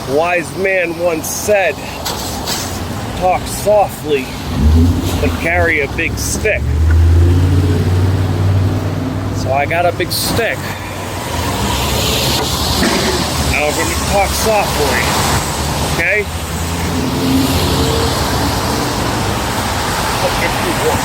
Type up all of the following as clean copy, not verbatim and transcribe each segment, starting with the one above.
wise man once said, talk softly, but carry a big stick. So I got a big stick. Now we're gonna talk softly, okay? If you want.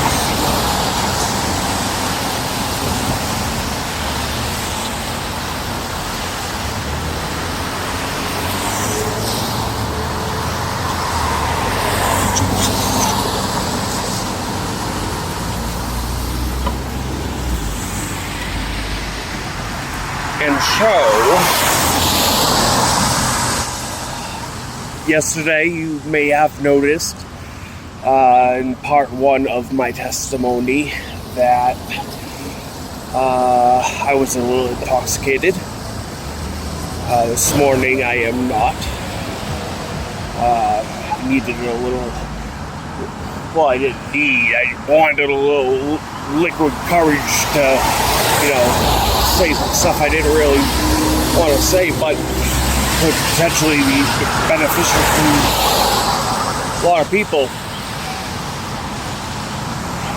And so, yesterday you may have noticed in part one of my testimony that I was a little intoxicated. This morning I am not. Needed a little, well, I didn't need, I wanted a little liquid courage to, say some stuff I didn't really want to say, but could potentially be beneficial to a lot of people.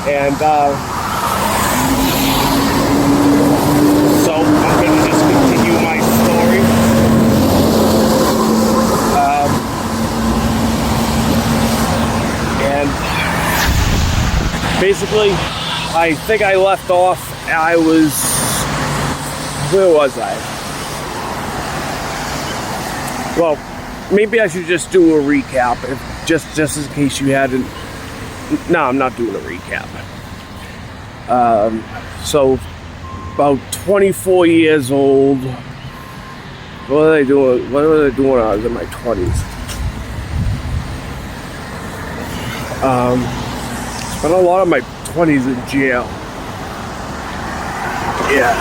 And so I'm going to just continue my story. And basically, I think I left off, where was I? Well, maybe I should just do a recap, just in case you hadn't. No, I'm not doing a recap. So, about 24 years old. What were they doing? What were they doing when I was in my 20s? Spent a lot of my 20s in jail. Yeah.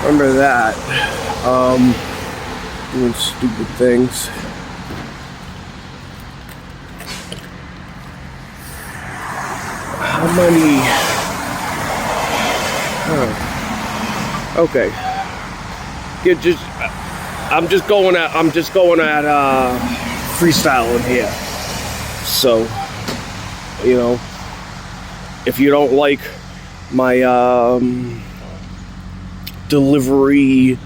Remember that. Doing stupid things. How many? Okay. I'm just going at freestyling here. So, if you don't like my delivery,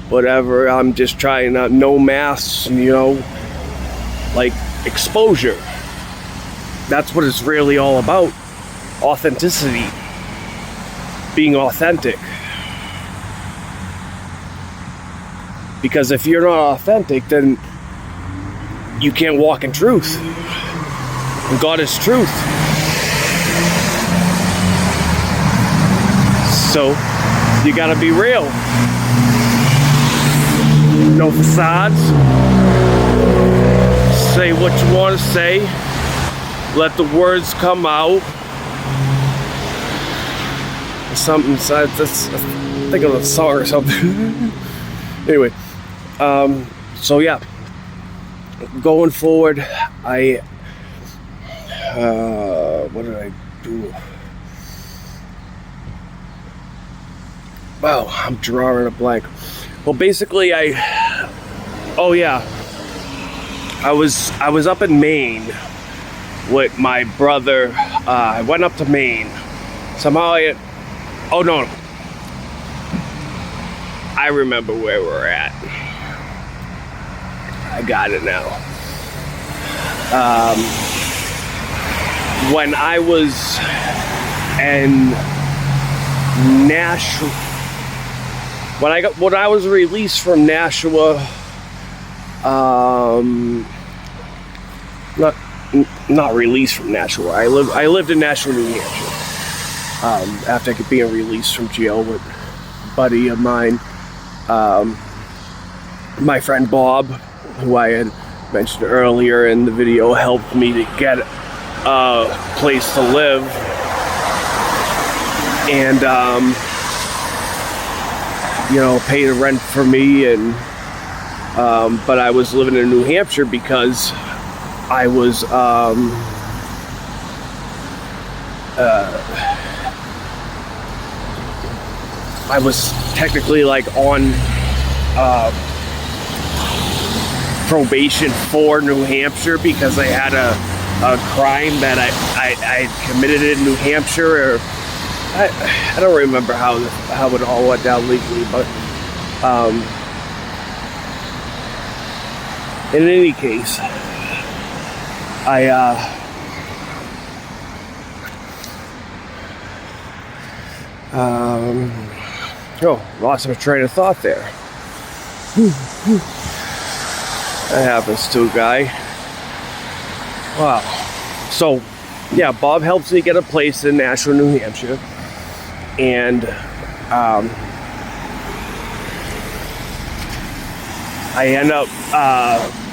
whatever, I'm just trying to no masks, like exposure. That's what it's really all about. Authenticity. Being authentic. Because if you're not authentic, then you can't walk in truth. And God is truth. So, you gotta be real. No facades. Say what you want to say. Let the words come out. Something, I think of a song or something. Anyway, so yeah. Going forward, what did I do? Wow, I'm drawing a blank. Well, basically, I was up in Maine with my brother. I went up to Maine. Somehow I remember where we're at. I got it now. When I was in Nashua, when I was released from Nashua, not released from Nashua. I lived in Nashua, New Hampshire. After being released from jail with a buddy of mine, my friend Bob, who I had mentioned earlier in the video, helped me to get a place to live. And pay the rent for me, and but I was living in New Hampshire because I was technically like on probation for New Hampshire because I had a crime that I committed in New Hampshire, or I don't remember how it all went down legally, but in any case, lost my train of thought there. That happens to a guy. Wow. So, yeah, Bob helps me get a place in Nashua, New Hampshire. And I end up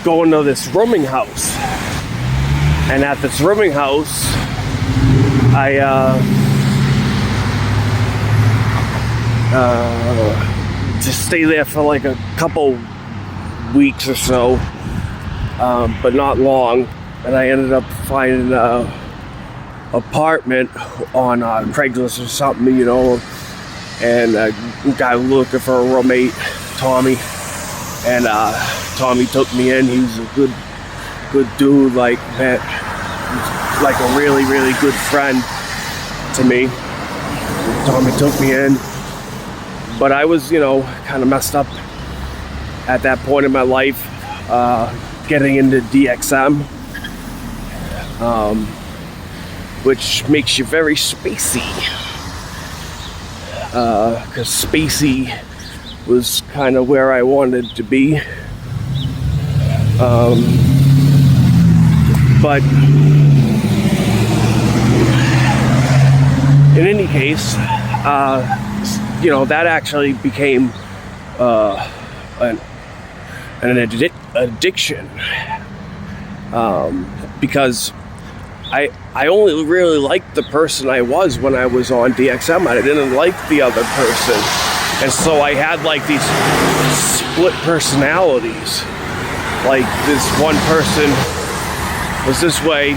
going to this rooming house. And at this rooming house, I just stay there for like a couple weeks or so, but not long. And I ended up finding an apartment on Craigslist or something, you know, and a guy looking for a roommate, Tommy, and Tommy took me in. He was a good dude, like a really, really good friend to me. Tommy took me in, but I was, you know, kind of messed up at that point in my life, getting into DXM, which makes you very spacey, because spacey was kind of where I wanted to be, but in any case, you know, that actually became an addiction, because I only really liked the person I was when I was on DXM. I didn't like the other person, and so I had like these split personalities. Like, this one person was this way,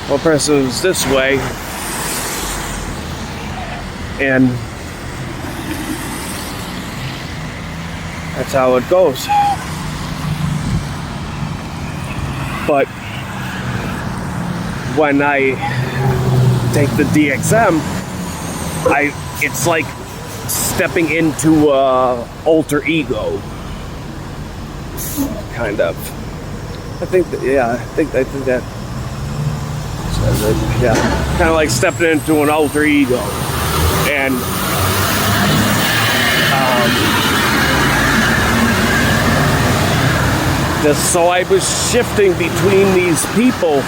one person was this way, and that's how it goes. But when I take the DXM, it's like stepping into alter ego, kind of. I think that yeah, kind of like stepping into an alter ego, and so I was shifting between these people,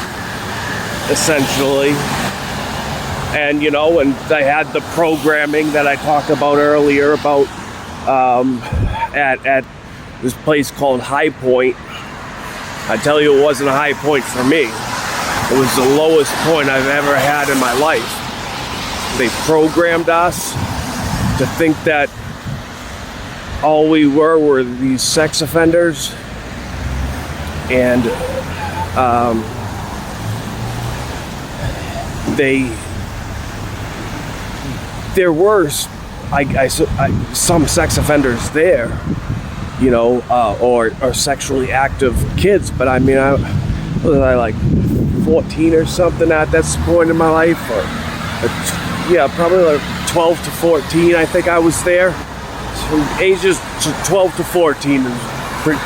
essentially. And, you know, and I had the programming that I talked about earlier about at this place called High Point. I tell you, it wasn't a high point for me. It was the lowest point I've ever had in my life. They programmed us to think that all we were these sex offenders, and there were some sex offenders there, you know, or sexually active kids, but I mean, was I like 14 or something at that point in my life, or yeah, probably like 12 to 14. I think I was there. So ages 12 to 14 is pretty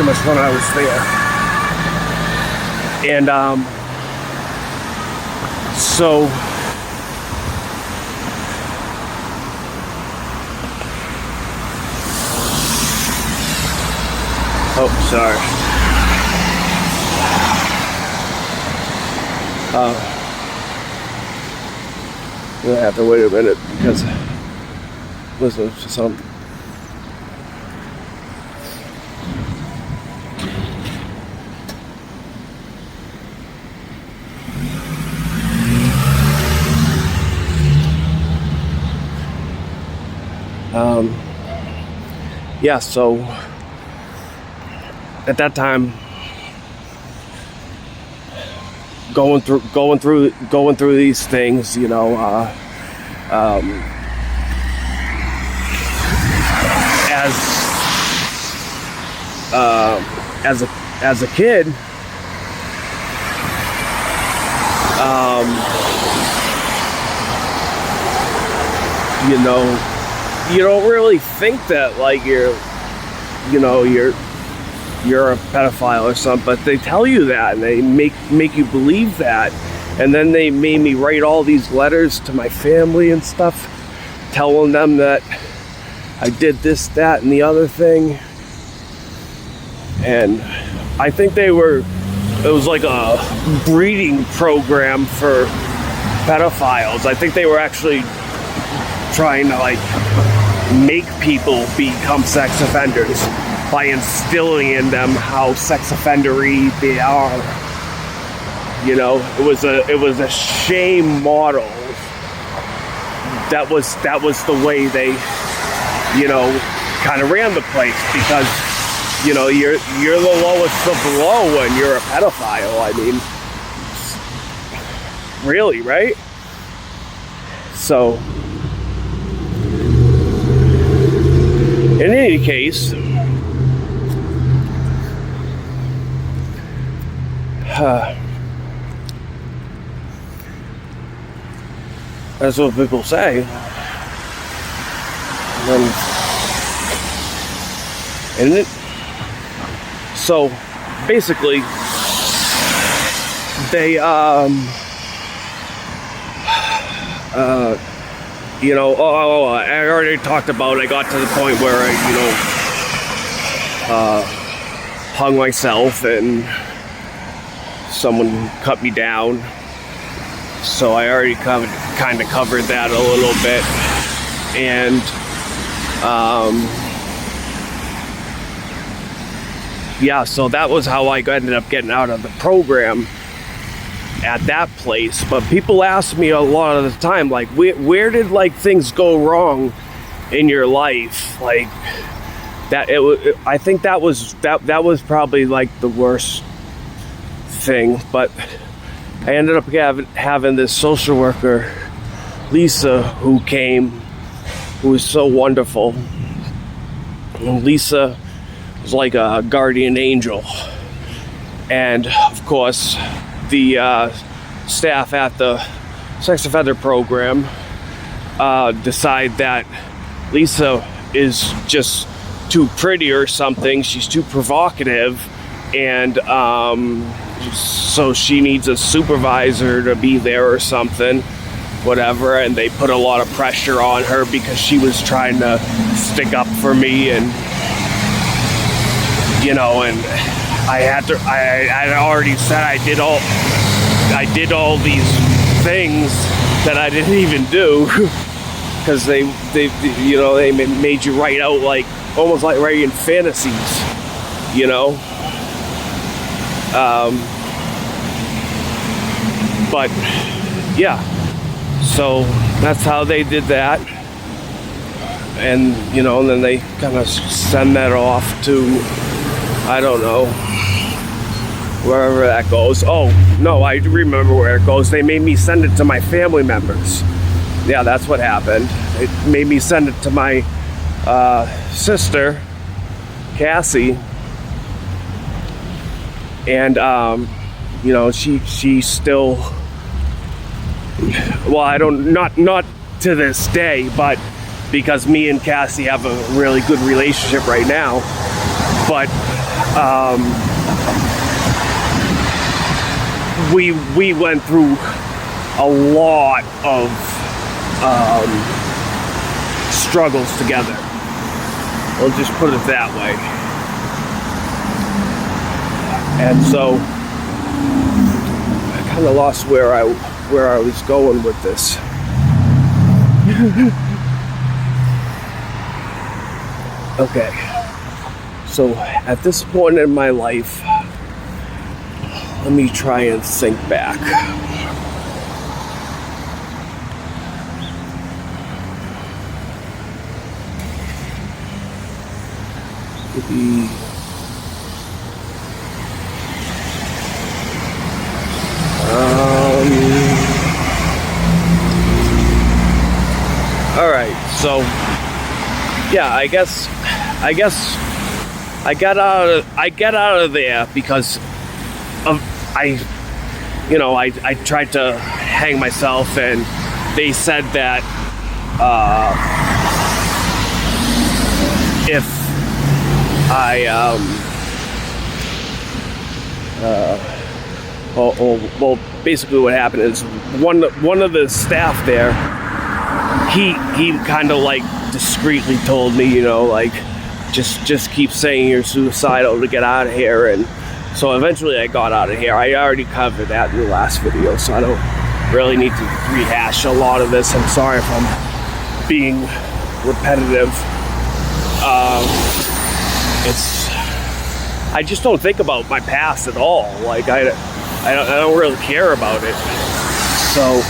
much when I was there. And so oh, sorry. I'm gonna have to wait a minute because listen to some. Yeah, so at that time, going through these things, you know, as a kid, you know, you don't really think that like you're a pedophile or something, but they tell you that, and they make you believe that. And then they made me write all these letters to my family and stuff, telling them that I did this, that, and the other thing. And I think it was like a breeding program for pedophiles. I think they were actually trying to like make people become sex offenders by instilling in them how sex offendery they are. You know, it was a shame model. That was the way they, you know, kind of ran the place, because, you know, you're the lowest of the low when you're a pedophile. I mean, really, right? So, in any case, that's what people say. So basically, they you know, I already talked about it. I got to the point where I, you know, hung myself and someone cut me down. So I already kind of covered that a little bit. And yeah, so that was how I ended up getting out of the program at that place. But people ask me a lot of the time, like, where did like things go wrong in your life? Like that, I think that was probably like the worst thing. But I ended up having this social worker, Lisa, who came, who was so wonderful. And Lisa was like a guardian angel. And of course, the staff at the sex offender program decide that Lisa is just too pretty or something. She's too provocative, and so she needs a supervisor to be there or something, whatever. And they put a lot of pressure on her because she was trying to stick up for me, and you know, and I had already said I did all these things that I didn't even do, because they you know, they made you write out like almost like writing fantasies, you know. But yeah, so that's how they did that. And you know, and then they kind of send that off to, I don't know, wherever that goes. Oh no, I remember where it goes. They made me send it to my family members. Yeah, that's what happened. It made me send it to my sister, Cassie. And you know, she still, well, I don't, not to this day, but because me and Cassie have a really good relationship right now. But we went through a lot of struggles together. We'll just put it that way. And so I kind of lost where I was going with this. Okay, so at this point in my life, let me try and think back. Maybe all right, so yeah, I guess I get out of there because of I tried to hang myself, and they said that if I well, basically what happened is one of the staff there, he kind of like discreetly told me, like, just keep saying you're suicidal to get out of here. And so eventually I got out of here. I already covered that in the last video, so I don't really need to rehash a lot of this. I'm sorry if I'm being repetitive. I just don't think about my past at all. Like, I don't really care about it. So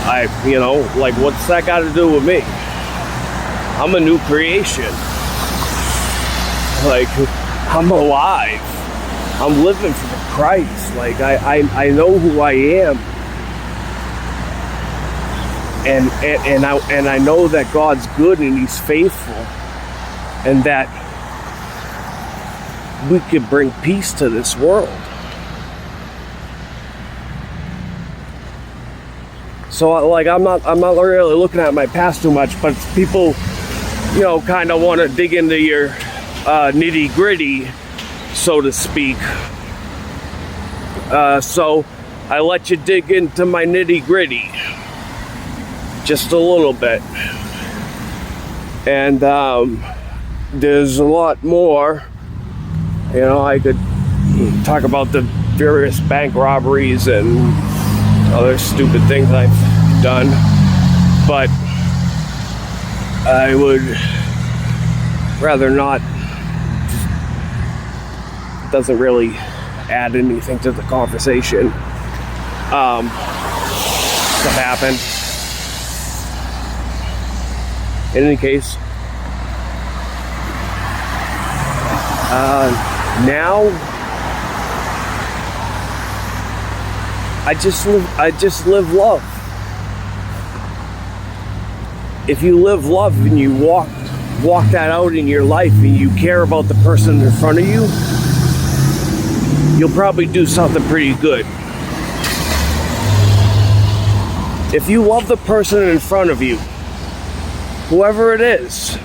like, what's that got to do with me? I'm a new creation. Like, I'm alive. I'm living for Christ. Like, I know who I am. And I know that God's good and He's faithful, and that we could bring peace to this world. So, like, I'm not really looking at my past too much, but people, kind of want to dig into your nitty gritty, so to speak. So I let you dig into my nitty gritty just a little bit, and there's a lot more. I could talk about the various bank robberies and other stupid things I've done, but I would rather not. It doesn't really add anything to the conversation. Stuff happened. In any case, now I just live love. If you live love and you walk that out in your life, and you care about the person in front of you, you'll probably do something pretty good. If you love the person in front of you, whoever it is,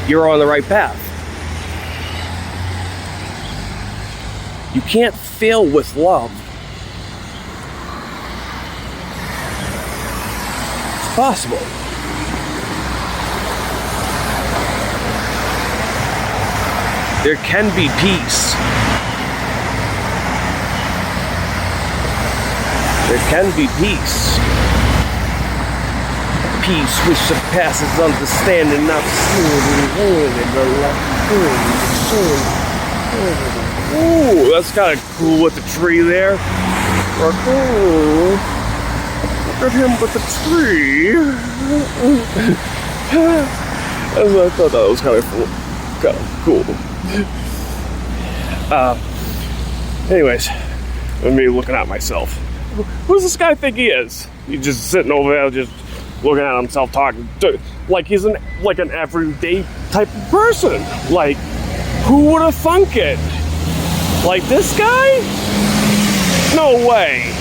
you're on the right path. You can't fail with love. It's possible. There can be peace. There can be peace. Peace which surpasses understanding, not ooh, that's kind of cool with the tree there. Look at him with the tree. I thought that was kind of cool. Anyways, me looking at myself. Who's this guy think he is? He's just sitting over there, just looking at himself, talking like he's an everyday type of person. Like, who would have thunk it? Like, this guy? No way.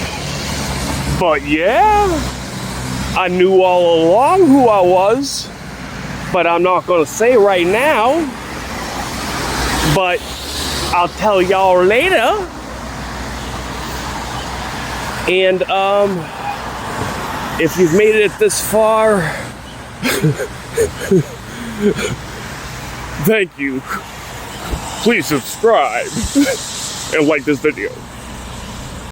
But yeah, I knew all along who I was, but I'm not gonna say right now. But I'll tell y'all later. And if you've made it this far, thank you. Please subscribe and like this video.